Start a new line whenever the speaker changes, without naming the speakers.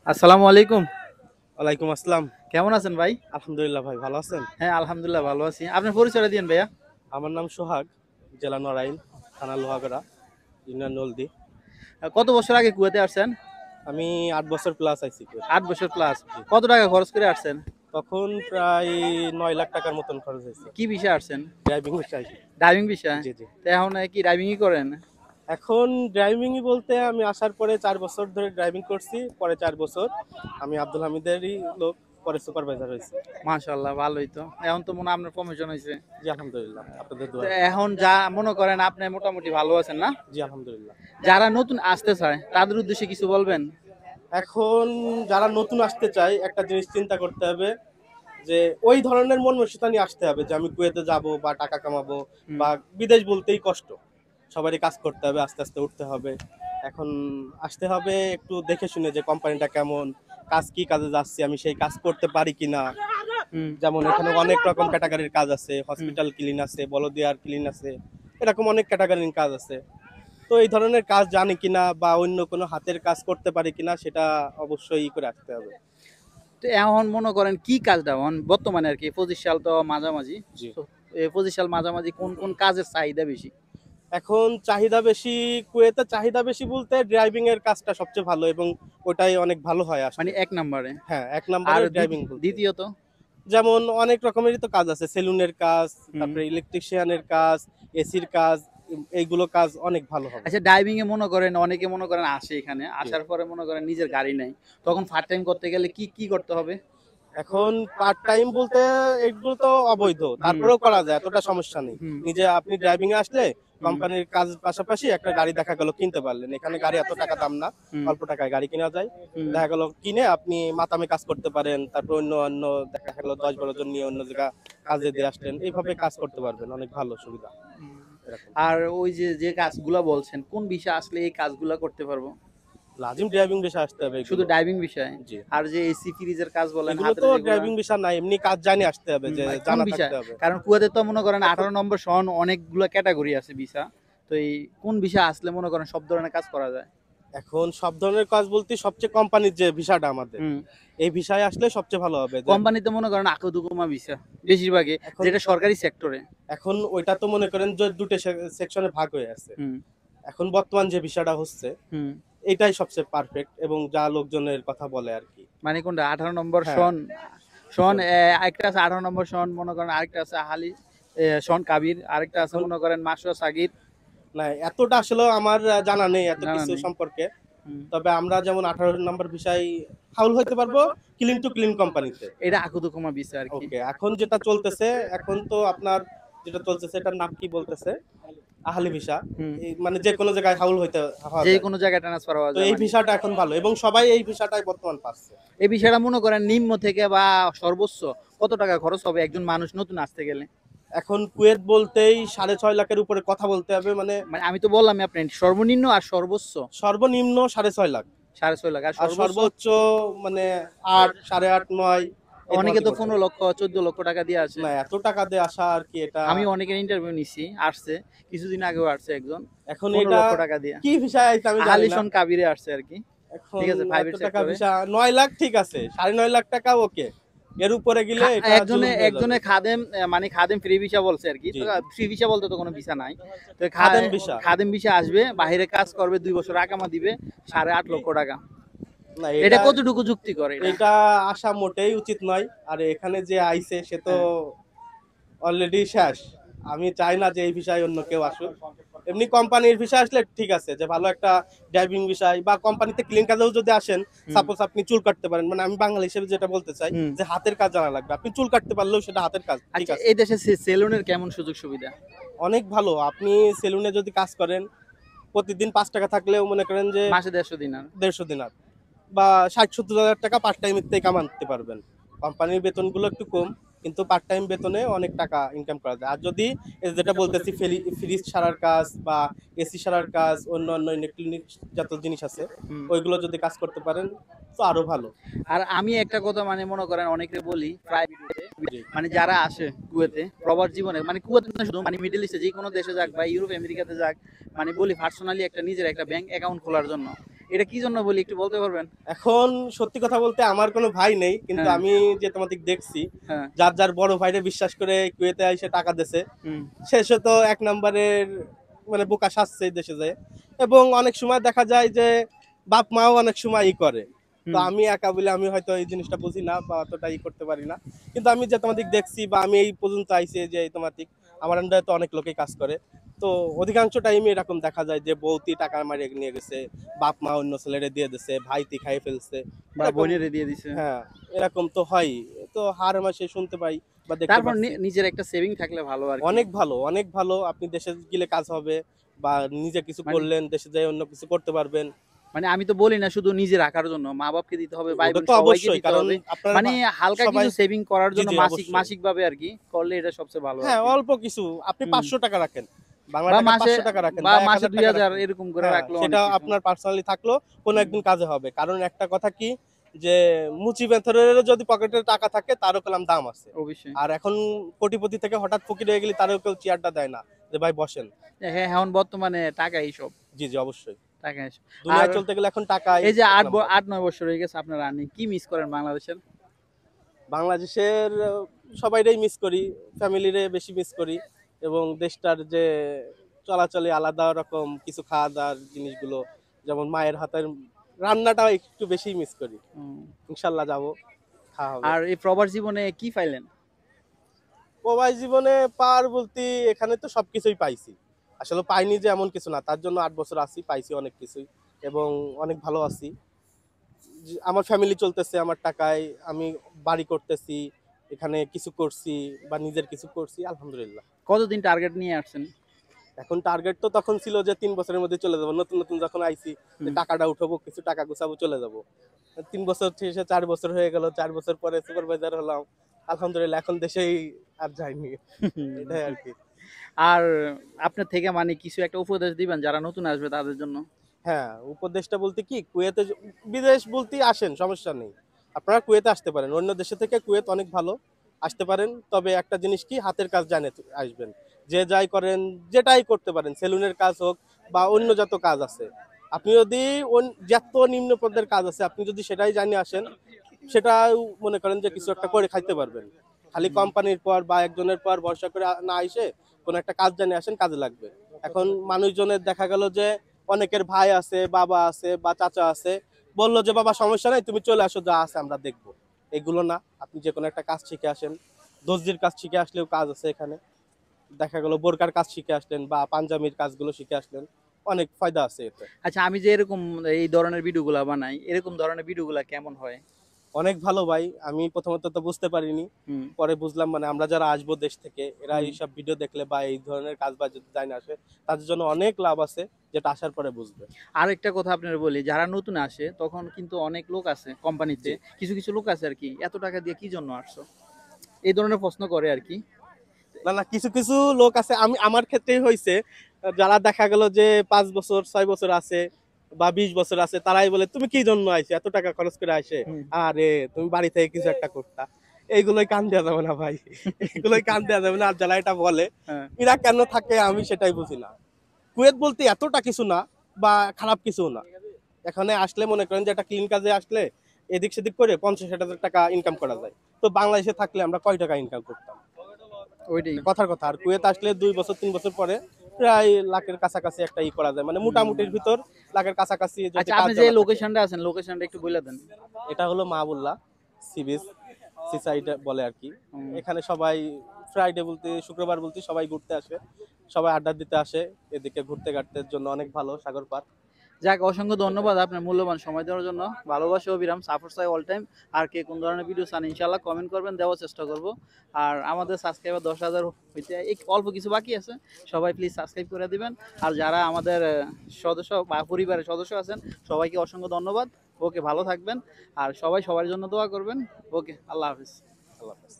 আসসালামু আলাইকুম।
ওয়ালাইকুম আসসালাম।
কেমন আছেন ভাই?
আলহামদুলিল্লাহ ভাই, ভালো আছেন?
হ্যাঁ, আলহামদুলিল্লাহ ভালো আছি। আপনার পরিচয়টা দিয়েন ভাইয়া।
আমার নাম সোহাগ, জেলা নড়াইল, থানা লোহাগড়া, ইউনিয়ন নলদি।
কত বছর আগে কুয়েতে আসছেন?
আমি ৮ বছর প্লাস আইছি কুয়েতে।
৮ বছর প্লাস।
জি।
কত টাকা খরচ করে আসছেন?
তখন প্রায় ৯ লাখ টাকার মতন খরচ হয়েছে
কি বিষয়ে আসছেন?
ড্রাইভিং বিষয়।
ড্রাইভিং বিষয়ে?
জি জি।
তো এখন কি ড্রাইভিংই করেন?
এখন ড্রাইভিংই বলতে আমি আসার পরে ৪ বছর ধরে ড্রাইভিং করছি, পরে ৪ বছর আমি আব্দুল হামিদেরই লোক, পরে সুপারভাইজার হয়েছি।
মাশাআল্লাহ, ভালোই তো। এখন তো মনে হয় আপনার প্রমোশন হয়েছে।
জি আলহামদুলিল্লাহ, আপনাদের
তো
দোয়া।
এখন যা মনে করেন আপনি মোটামুটি ভালো আছেন না?
জি আলহামদুলিল্লাহ।
যারা নতুন আসতে চায় তাদের উদ্দেশ্যে কিছু বলবেন?
এখন যারা নতুন আসতে চায় একটা জিনিস চিন্তা করতে হবে যে ওই ধরনের মন মানসিকতা নিয়ে আসতে হবে যে আমি কুয়েতে যাব বা টাকা কামাবো
হুম,
বা বিদেশ বলতেই কষ্ট, সবারই কাজ করতে হবে, আস্তে আস্তে উঠতে হবে। এখন আসতে হবে একটু দেখে শুনে যে কোম্পানিটা কেমন, কাজ কি কাজে যাচ্ছি, আমি সেই কাজ করতে পারি কিনা।
হুম,
যেমন এখানে অনেক রকম ক্যাটাগরির কাজ আছে,
হুম।
হসপিটাল ক্লিন আছে, বলদিয়ার ক্লিন আছে, এরকম অনেক ক্যাটাগরির কাজ আছে। তো এই ধরনের কাজ জানি কিনা বা অন্য কোনো হাতের কাজ করতে পারি কিনা সেটা অবশ্যই করে আসতে হবে।
তো এখন মনে করেন কি কাজটা এখন বর্তমানে আর কি ২৫ সাল তো মাঝামাঝি।
জি।
তো এই ২৫ সাল মাঝামাঝি কোন কোন কাজের চাহিদা বেশি?
এখন চাহিদা বেশি, কুয়েতে চাহিদা বেশি বলতে ড্রাইভিং এর কাজটা সবচেয়ে ভালো এবং ওটাই অনেক ভালো হয়
মানে
আসলে।
১ নম্বরে।
হ্যাঁ, এক
আর
নম্বরে ড্রাইভিং বলতে।
দ্বিতীয়ত?
যেমন অনেক রকমেরই তো কাজ আছে, সেলুনের কাজ,
হুম।
তারপরে ইলেকট্রিশিয়ানের কাজ, এসির কাজ, এইগুলো কাজ অনেক ভালো হবে।
আচ্ছা, ড্রাইভিং এ মনে করেন অনেকে মনে করেন আসে এখানে,
জি।
আসার পরে মনে করেন নিজের গাড়ি নাই। তখন পার্ট টাইম করতে গেলে কি করতে হবে?
এখন পার্ট টাইম বলতে এগুলো তো অবৈধ,
হুম,
তারপরেও করা যায়, এতটা সমস্যা নেই।
হুম,
নিজে আপনি ড্রাইভিং এ আসলে
হুম,
কোম্পানির কাজ পাশাপাশি একটা গাড়ি দেখা গেল কিনতে পারলেন, এখানে গাড়ি এত টাকা দাম না,
হুম,
অল্প টাকায় গাড়ি কিনা যায়।
হুম,
দেখা গেল কিনে আপনি মাতামে কাজ করতে পারেন, তারপর অন্য অন্য দেখা গেল ১০-১২ জন নিয়ে অন্য জায়গা কাজে দিয়ে আসলেন, এইভাবে কাজ করতে পারবেন, অনেক ভালো সুবিধা
হুম।
এরকম।
আর ওই যে কাজগুলা বলছেন, কোন বিষয়ে আসলে এই কাজগুলা করতে পারবো?
লাজিম ড্রাইভিং বিষয় আসতে হবে
শুধু
এগুলো।
ড্রাইভিং বিষয়ে?
জি।
আর যে এসি ফ্রিজের কাজ বলেন,
এগুলো
হাতের
তো
যেগুলা?
ড্রাইভিং বিষয় না, এমনি কাজ জানি আসতে হবে, যে
মানে কোন
জানা
বিষয়?
থাকতে হবে।
কারণ কুয়েতে তো মনে করেন
এখন
১৮ নম্বর সহ অনেকগুলা ক্যাটেগরি আছে ভিসা। তো এই কোন ভিসা আসলে মনে করেন সব ধরনের কাজ করা যায়?
এখন সব ধরনের কাজ বলতে সবচেয়ে কোম্পানির যে ভিসাটা আমাদের,
হুম।
এই ভিসায় আসলে সবচেয়ে ভালো হবে। যে
কোম্পানিতে মনে করেন আকুদুকুমা ভিসা বেশিরভাগই,
এখন
যেটা সরকারি সেক্টরে।
এখন ওইটা তো মনে করেন যে দুটো সেকশনে ভাগ হয়ে আছে।
হুম,
এখন বর্তমান যে ভিসাটা হচ্ছে
হুম।
এটাই সবচেয়ে পারফেক্ট এবং যা লোকজনের কথা বলে আর কি।
মানে কোনটা ১৮ নম্বর
হ্যাঁ,
সন, সন
শোন।
একটা আছে ১৮ নম্বর সন মনে করেন, আরেকটা আছে আহালি সন কাবির, আরেকটা আছে
এখন
মনে করেন মাসুয়া সাগির।
না, এতটা আসলে আমার জানা নেই এত
জানা
কিছু
নেই।
সম্পর্কে।
হুম।
তবে আমরা যেমন 18 নম্বর ভিসায় হাউল হইতে পারবো ক্লিন টু ক্লিন কোম্পানিতে।
এটা আকুদুকুমা ভিসা আর কি।
ওকে, এখন যেটা চলতেছে, এখন তো আপনার যেটা চলতেছে এটার নাম কি বলতেছে, আহলি ভিসা।
হুম।
এই মানে যে কোনো জায়গায় হাউল হইতে হওয়া
যে
যায়।
কোনো জায়গায় ট্রান্সফার হওয়া
তো
যায়
এই
মানে।
ভিসাটা এখন ভালো এবং সবাই এই ভিসাটাই বর্তমান পাচ্ছে।
এই বিষয়টা মনে করেন নিম্ন থেকে বা সর্বোচ্চ কত টাকা খরচ হবে একজন মানুষ নতুন আসতে গেলে?
এখন কুয়েত বলতেই 6.5 লাখের উপরে কথা বলতে হবে, মানে
মানে আমি তো বললাম আপনার সর্বনিম্ন আর সর্বোচ্চ।
সর্বনিম্ন 6.5 লাখ,
৬.৫ লাখ আর
আর
সর্বোচ্চ?
সর্বোচ্চ মানে 8, 8.5, 9 এই
অনেকে
মধ্যে
তো
করতে
১৫
হবে।
লক্ষ ১৪ লক্ষ টাকা দিয়ে আসে।
না, এত টাকা দিয়ে আসা আর কি এটা।
আমি অনেকের ইন্টারভিউ নিছি, আসছে কিছুদিন আগেও আসছে একজন
এখন
১৫
এটা
লক্ষ টাকা দিয়ে।
কি ভিসায় আইছে আমি জানি না।
আহালিশন কাবিরে আসছে আর কি।
এখন
ঠিক আছে,
এত
প্রাইভেট
টাকা
সেক্টরে।
ভিসা 9 লাখ ঠিক আছে, 9.5 লাখ টাকা ওকে, এর উপরে গেলে এটা
একজনে
জুলুম হয়ে যাবে।
একজনে খাদেম মানে খাদেম ফ্রি ভিসা বলছে আর কি।
জি।
তো ফ্রি ভিসা বলতে তো কোনো ভিসা নাই। তো
খাদেম ভিসা।
খাদেম ভিসা আসবে, বাইরে কাজ করবে, ২ বছর আকামা দিবে, ৮.৫ লক্ষ টাকা।
না,
এটা
এটা
কতটুকু যুক্তিকর এটা?
এটা আসা মোটেই উচিত নয়। আর এখানে যে আইছে সে তো
হ্যাঁ।
অলরেডি শেষ। আমি চাই না যে এই বিষয়ে অন্য কেউ আসুক। এমনি কোম্পানির ভিসা আসলে ঠিক আছে, যে ভালো একটা ড্রাইভিং বিষয় বা কোম্পানিতে ক্লিন কাজেও যদি আসেন,
হুম,
সাপোজ আপনি চুল কাটতে পারেন, মানে আমি বাঙালি হিসেবে যেটা বলতে চাই
হুম।
যে হাতের কাজ জানা লাগবে, আপনি চুল কাটতে পারলেও সেটা হাতের কাজ, ঠিক
আচ্ছা,
আছে।
এই দেশে সেলুনের কেমন সুযোগ সুবিধা?
অনেক ভালো, আপনি সেলুনে যদি কাজ করেন প্রতিদিন ৫ টাকা থাকলেও মনে করেন যে
মাসে ১৫০ দিনার।
১৫০ দিনার বা ৬০-৭০ হাজার টাকা পার্ট টাইম থেকে কামাতে পারবেন। কোম্পানির বেতনগুলো একটু কম, কিন্তু পার্ট টাইম বেতনে অনেক টাকা ইনকাম করা যায়। আর যদি এই যেটা বলতেছি ফ্রিজ সারার কাজ বা এসি সারার কাজ, অন্য অন্য ইলেকট্রনিক যত জিনিস আছে
হুম।
ওইগুলো যদি কাজ করতে পারেন তো আরো ভালো।
আর আমি একটা কথা মানে মনে করেন অনেকে বলি প্রাইভেটে,
জি
মানে যারা আসে কুয়েতে প্রবাস জীবনে, মানে কুয়েতে না শুধু, মানে মিডল ইস্টে যে কোনো দেশে যাক বা ইউরোপ আমেরিকাতে যাক, মানে বলি পার্সোনালি একটা নিজের একটা ব্যাংক অ্যাকাউন্ট খোলার জন্য এটা কি জন্য বলি একটু বলতে পারবেন?
এখন সত্যি কথা বলতে আমার কোনো ভাই নেই, কিন্তু
হ্যাঁ।
আমি যে তোমাদের দেখছি
হ্যাঁ।
যার যার বড় ভাইরে বিশ্বাস করে কুয়েতে এসে টাকা দিছে,
হুম।
শেষে তো এক নম্বরের মানে বোকা সাজছে দেশে যায়। এবং অনেক সময় দেখা যায় যে বাপ মাও অনেক সময় ই করে। তো
হুম।
আমি একা বলে আমি হয়তো এই জিনিসটা বুঝি না বা অতটা ই করতে পারি না, কিন্তু আমি যে তোমাদের দেখছি বা আমি এই পর্যন্ত আইছি যে এই তোমাদের আমার আন্ডারে তো অনেক লোকেই কাজ করে। তো অধিকাংশ টাইমে এরকম দেখা যায় যে বউতি টাকা মারিয়ে নিয়ে গেছে, বাপ মা অন্য ছেলেরে দিয়ে দিছে, ভাইতি খাইয়ে ফেলছে,
বা
এরকম।
বোনেরে দিয়ে দিছে।
হ্যাঁ, এরকম তো হয়। তো হার মাসে শুনতে পাই বা দেখতে
তারপর
পাচ্ছি।
নিজের একটা সেভিং থাকলে ভালো আর কি।
অনেক ভালো, অনেক ভালো। আপনি দেশে গেলে কাজ হবে বা নিজে কিছু
মানে
করলেন, দেশে যেয়ে অন্য কিছু করতে পারবেন।
মানে আমি তো বলি না শুধু নিজে রাখার জন্য, মা বাপকে দিতে হবে, ভাই
ওটা
বোন
তো
সবাইকে
অবশ্যই,
দিতে
কারণ
হবে।
আপনারা
মানে হালকা
সবাই।
কিছু সেভিং করার
জি,
জন্য
জি,
মাসিক
অবশ্যই।
মাসিক ভাবে আর কি করলে এটা সবচেয়ে ভালো আর
হ্যাঁ,
কি।
অল্প কিছু। আপনি
হুম।
৫০০ টাকা রাখেন। বাংলা
বা
টাকা
মাসে
৫০০ টাকা রাখেন
বা
বা
মাসে
১,০০০ টাকা
২,০০০
রাখেন।
এরকম করে
হ্যাঁ,
রাখলেও
সেটা
অনেক কিছু।
আপনার পার্সোনালি থাকলো, কোনো
হুম।
একদিন কাজে হবে। কারণ একটা কথা কি, যে মুচি বেথরেরও যদি পকেটে টাকা থাকে তারও কলম দাম আছে।
অবশ্যই।
আর এখন কোটিপতি থেকে হঠাৎ ফকির হয়ে গেলে তারও কেউ চেয়ারটা দেয় না যে ভাই বসেন।
হ্যাঁ, এখন বর্তমানে টাকাই সব।
জি, জি, অবশ্যই।
টাকাই সব। আর
দুনিয়ায় চলতে গেলে এখন টাকাই
এই যে
এক
৮
নাম্বার।
৮-৯ বছর হয়ে গেছে আপনার রানিং, কি মিস করেন বাংলাদেশের?
বাংলাদেশের সবাইটাই মিস করি, ফ্যামিলিরে বেশি মিস করি, এবং দেশটার যে চলাচলে আলাদা রকম কিছু খাওয়া দাওয়ার জিনিসগুলো, যেমন মায়ের হাতের রান্নাটা একটু বেশি মিস করি।
হুম।
ইনশাল্লাহ যাব, খাওয়া হবে।
আর এই প্রবাস জীবনে কি পাইলেন?
প্রবাস জীবনে পার বলতে এখানে তো সবকিছুই পাইছি। আসলে পাইনি যে এমন কিছু না, তার জন্য ৮ বছর আছি, পাইছি অনেক কিছুই এবং অনেক ভালো আছি। আমার ফ্যামিলি চলতেছে আমার টাকায়, আমি বাড়ি করতেছি, এখানে কিছু করছি বা নিজের কিছু করছি, আলহামদুলিল্লাহ।
কতদিন টার্গেট নিয়ে আসছেন?
এখন টার্গেট তো তখন ছিল যে ৩ বছরের মধ্যে চলে যাবো, নতুন নতুন যখন আইছি যে
হুম।
টাকাটা উঠাবো, কিছু টাকা গুছাবো, চলে যাবো। ৩ বছর শেষে ৪ বছর হয়ে গেল, ৪ বছর পরে সুপারভাইজার হলাম, আলহামদুলিল্লাহ। এখন দেশেই আর যাইনি, এটাই আর কি।
আর আপনার থেকে মানে কিছু একটা উপদেশ দিবেন যারা নতুন আসবে তাদের জন্য?
হ্যাঁ, উপদেশটা বলতে কি, কুয়েতে বিদেশ বলতে আসেন, সমস্যা নেই। আপনারা কুয়েতে আসতে পারেন, অন্য দেশে থেকে কুয়েত অনেক ভালো, আসতে পারেন। তবে একটা জিনিস কি, হাতের কাজ জানে আসবেন। যে যাই করেন, যেটাই করতে পারেন, সেলুনের কাজ হোক বা অন্য যত কাজ আছে, আপনি যদি যত নিম্ন পদের কাজ আছে আপনি যদি সেটাই জানিয়ে আসেন, সেটাও মনে করেন যে কিছু একটা করে খাইতে পারবেন। খালি কোম্পানির পর বা একজনের পর ভরসা করে না এসে কোনো একটা কাজ জানিয়ে আসেন, কাজে লাগবে। এখন মানুষজনের দেখা গেল যে অনেকের ভাই আছে, বাবা আছে বা চাচা আছে, বললো যে বাবা সমস্যা নাই, তুমি চলে আসো, যা আছে আমরা দেখবো। এগুলো না, আপনি যে কোনো একটা কাজ শিখে আসেন। দর্জির কাজ শিখে আসলেও কাজ আছে এখানে। দেখা গেল বোরকার কাজ শিখে আসলেন বা পাঞ্জাবির কাজগুলো শিখে আসলেন, অনেক ফায়দা আছে এতে।
আচ্ছা, আমি যে এরকম এই ধরনের ভিডিওগুলা বানাই, এরকম ধরনের ভিডিওগুলা কেমন হয়?
অনেক ভালো ভাই, আমি প্রথমত তো বুঝতে পারিনি,
হুম।
পরে বুঝলাম। মানে আমরা যারা আসবো দেশ থেকে, এরা
হুম।
এইসব ভিডিও দেখলে বা এই ধরনের কাজ বাজ যদি জানা আসে, তাদের জন্য অনেক লাভ আছে, যেটা আসার পরে বুঝবে।
আর একটা কথা আপনার বলি, যারা নতুন আসে তখন কিন্তু অনেক লোক আছে কোম্পানিতে,
জি।
কিছু কিছু লোক আছে আর কি, এত টাকা দিয়ে কি জন্য আসছো, এই ধরনের প্রশ্ন করে আর কি।
না, না, কিছু কিছু লোক আছে, আমি আমার ক্ষেত্রেই হয়েছে, যারা দেখা গেল যে ৫ বছর ৬ বছর আছে বা ২০ বছর আছে, তারাই বলে তুমি কি জন্য আইছো এত টাকা খরচ করে আসে,
হুম।
আরে তুমি বাড়ি থেকে কিছু একটা করতা। এইগুলোই কান দেওয়া যাবে না ভাই, এগুলোই কান দেওয়া যাবে না। আর যারা এটা বলে,
হ্যাঁ।
এরা কেন থাকে আমি সেটাই বুঝি না। কুয়েত বলতে এতটা কিছু না বা খারাপ কিছু না। এখানে আসলে মনে করেন যে একটা ক্লিন কাজে আসলে এদিক সেদিক করে ৫০-৬০ হাজার টাকা ইনকাম করা যায়। তো বাংলাদেশে থাকলে আমরা কয় টাকা ইনকাম করতাম?
ওইটাই।
কথার কথা। আর কুয়েত আসলে ২ বছর ৩ বছর পরে প্রায় লাখের কাছাকাছি একটা করা যায়, মানে মোটামুটির ভিতর লাখের কাছাকাছি যদি
আচ্ছা,
কাজ
আপনি যে
জানা থাকে।
লোকেশনটা আছেন লোকেশনটা একটু বলে দেন।
এটা হলো মাহবুল্লাহ সি বিচ, সি সাইড বলে আর কি।
হুম।
এখানে সবাই ফ্রাইডে বলতে শুক্রবার বলতে সবাই ঘুরতে আসে, সবাই আড্ডা দিতে আসে। এদিকে ঘুরতে ঘাটতের জন্য অনেক ভালো, সাগর পার।
যাক, অসংখ্য ধন্যবাদ আপনার মূল্যবান সময় দেওয়ার জন্য। ভালোবাসা অবিরাম, সাপোর্ট চাই অল টাইম। আর কে কোন ধরনের ভিডিও চান ইনশাল্লাহ কমেন্ট করবেন, দেওয়ার চেষ্টা করব। আর আমাদের সাবস্ক্রাইবার ১০,০০০ হইতে এই অল্প কিছু বাকি আছে, সবাই প্লিজ সাবস্ক্রাইব করে দিবেন। আর যারা আমাদের সদস্য বা পরিবারের সদস্য আছেন সবাইকে অসংখ্য ধন্যবাদ। ওকে, ভালো থাকবেন আর সবাই সবার জন্য দোয়া করবেন। ওকে, আল্লাহ হাফিজ।
আল্লাহ হাফেজ।